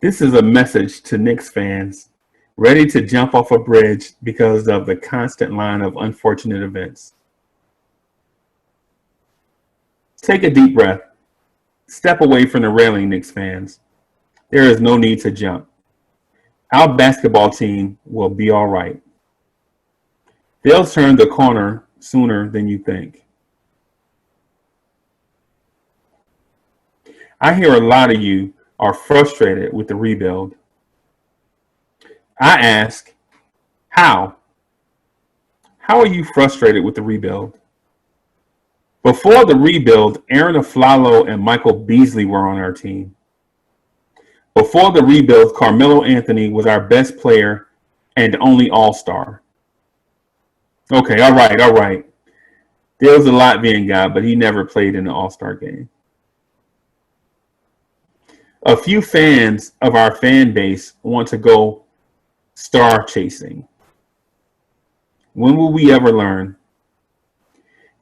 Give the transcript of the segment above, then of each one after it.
This is a message to Knicks fans ready to jump off a bridge because of the constant line of unfortunate events. Take a deep breath. Step away from the railing, Knicks fans. There is no need to jump. Our basketball team will be all right. They'll turn the corner sooner than you think. I hear a lot of you are frustrated with the rebuild. I ask, how? How are you frustrated with the rebuild? Before the rebuild, Aaron Aflalo and Michael Beasley were on our team. Before the rebuild, Carmelo Anthony was our best player and only all-star. Okay, all right. There was a Latvian guy, but he never played in the all-star game. A few fans of our fan base want to go star chasing. When will we ever learn?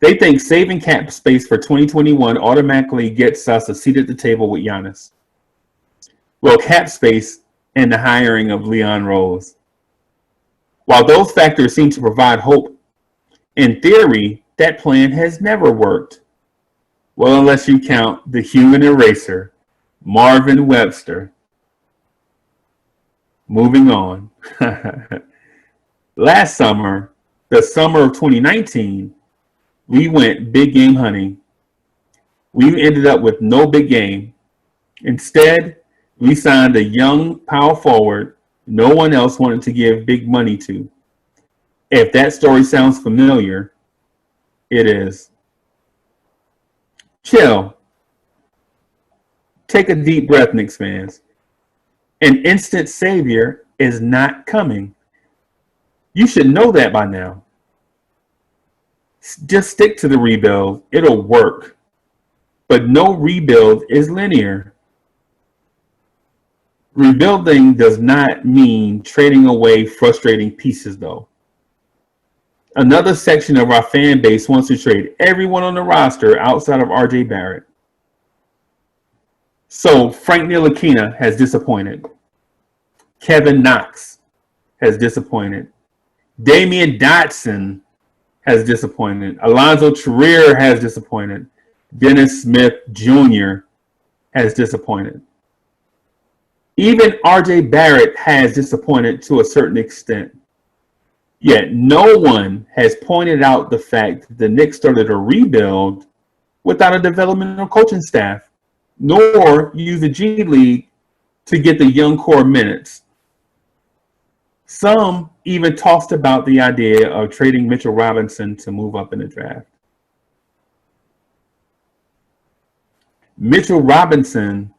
They think saving cap space for 2021 automatically gets us a seat at the table with Giannis. Well, cap space and the hiring of Leon Rose. While those factors seem to provide hope, in theory, that plan has never worked. Well, unless you count the human eraser, Marvin Webster. Moving on. Last summer, the summer of 2019, we went big game hunting. We ended up with no big game. Instead, we signed a young power forward no one else wanted to give big money to. If that story sounds familiar, it is. Chill. Take a deep breath, Knicks fans. An instant savior is not coming. You should know that by now. Just stick to the rebuild. It'll work. But no rebuild is linear. Rebuilding does not mean trading away frustrating pieces, though. Another section of our fan base wants to trade everyone on the roster outside of RJ Barrett. So Frank Ntlikina has disappointed. Kevin Knox has disappointed. Damian Dotson has disappointed. Alonzo Trier has disappointed. Dennis Smith Jr. has disappointed. Even RJ Barrett has disappointed to a certain extent. Yet no one has pointed out the fact that the Knicks started a rebuild without a developmental coaching staff, nor use the G League to get the young core minutes. Some even tossed about the idea of trading Mitchell Robinson to move up in the draft. Mitchell Robinson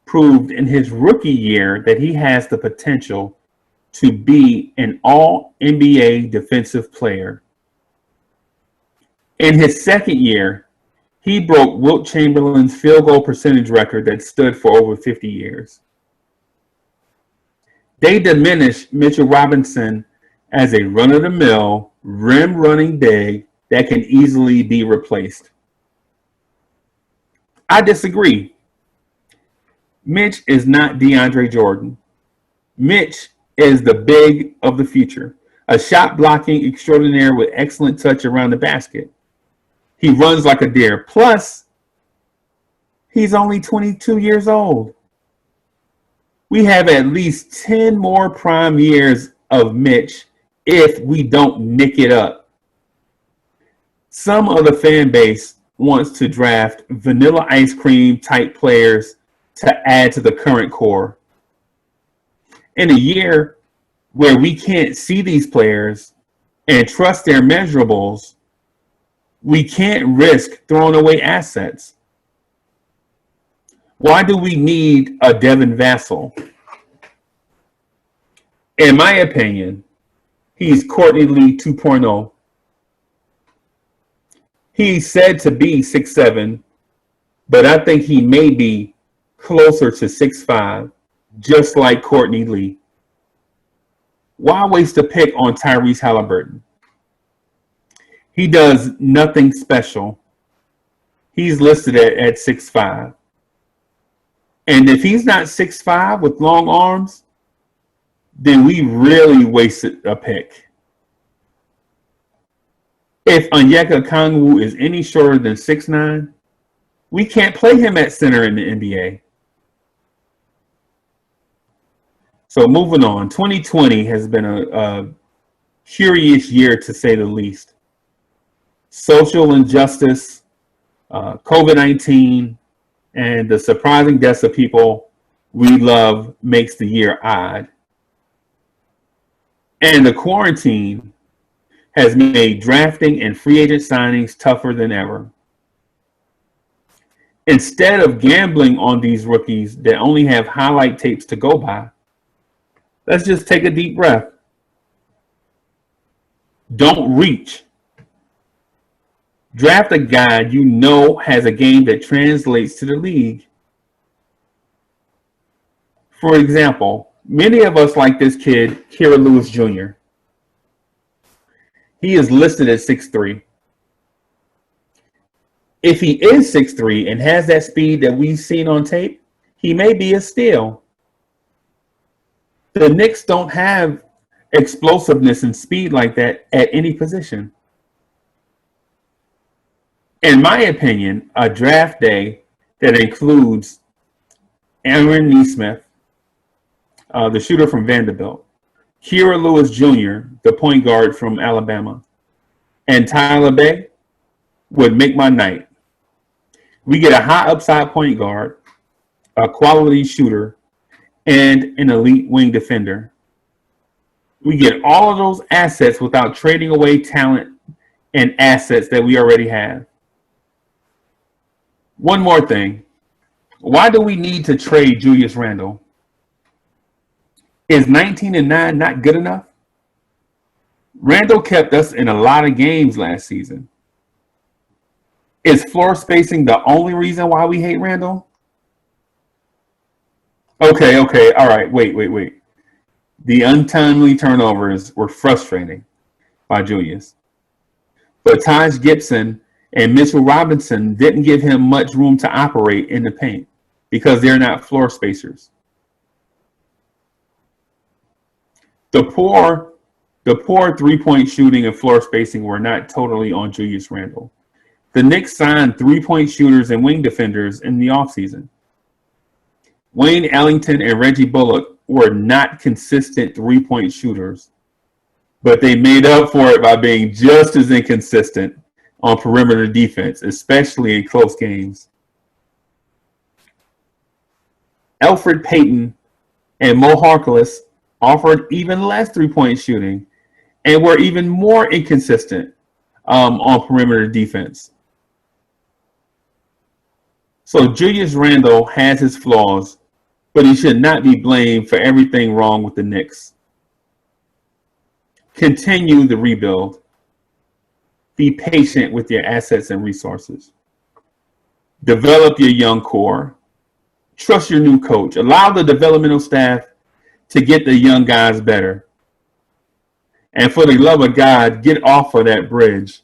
proved in his rookie year that he has the potential to be an all-NBA defensive player. In his second year, he broke Wilt Chamberlain's field goal percentage record that stood for over 50 years. They diminished Mitchell Robinson as a run-of-the-mill, rim-running big that can easily be replaced. I disagree. Mitch is not DeAndre Jordan. Mitch is the big of the future, a shot-blocking extraordinaire with excellent touch around the basket. He runs like a deer. Plus, he's only 22 years old. We have at least 10 more prime years of Mitch if we don't nick it up. Some of the fan base wants to draft vanilla ice cream type players to add to the current core. In a year where we can't see these players and trust their measurables, we can't risk throwing away assets. Why do we need a Devin Vassell? In my opinion, he's Courtney Lee 2.0. He's said to be 6'7", but I think he may be closer to 6'5", just like Courtney Lee. Why waste a pick on Tyrese Halliburton? He does nothing special. He's listed at 6'5". And if he's not 6'5" with long arms, then we really wasted a pick. If Onyeka Okongwu is any shorter than 6'9", we can't play him at center in the NBA. So moving on, 2020 has been a curious year to say the least. Social injustice, COVID-19, and the surprising deaths of people we love makes the year odd. And the quarantine has made drafting and free agent signings tougher than ever. Instead of gambling on these rookies that only have highlight tapes to go by, let's just take a deep breath. Don't reach. Draft a guy you know has a game that translates to the league. For example, many of us like this kid, Kira Lewis Jr. He is listed at 6'3". If he is 6'3" and has that speed that we've seen on tape, he may be a steal. The Knicks don't have explosiveness and speed like that at any position. In my opinion, a draft day that includes Aaron Nesmith, the shooter from Vanderbilt, Kira Lewis Jr., the point guard from Alabama, and Tyler Bay would make my night. We get a high upside point guard, a quality shooter, and an elite wing defender. We get all of those assets without trading away talent and assets that we already have. One more thing. Why do we need to trade Julius Randle? Is 19-9 not good enough? Randle kept us in a lot of games last season. Is floor spacing the only reason why we hate Randle? Okay, all right, wait. The untimely turnovers were frustrating by Julius. But Taj Gibson and Mitchell Robinson didn't give him much room to operate in the paint because they're not floor spacers. The poor three-point shooting and floor spacing were not totally on Julius Randle. The Knicks signed three-point shooters and wing defenders in the offseason. Wayne Ellington and Reggie Bullock were not consistent three-point shooters, but they made up for it by being just as inconsistent on perimeter defense, especially in close games. Elfrid Payton and Mo Harkless offered even less three-point shooting and were even more inconsistent on perimeter defense. So Julius Randle has his flaws, but he should not be blamed for everything wrong with the Knicks. Continue the rebuild. Be patient with your assets and resources. Develop your young core. Trust your new coach. Allow the developmental staff to get the young guys better. And for the love of God, get off of that bridge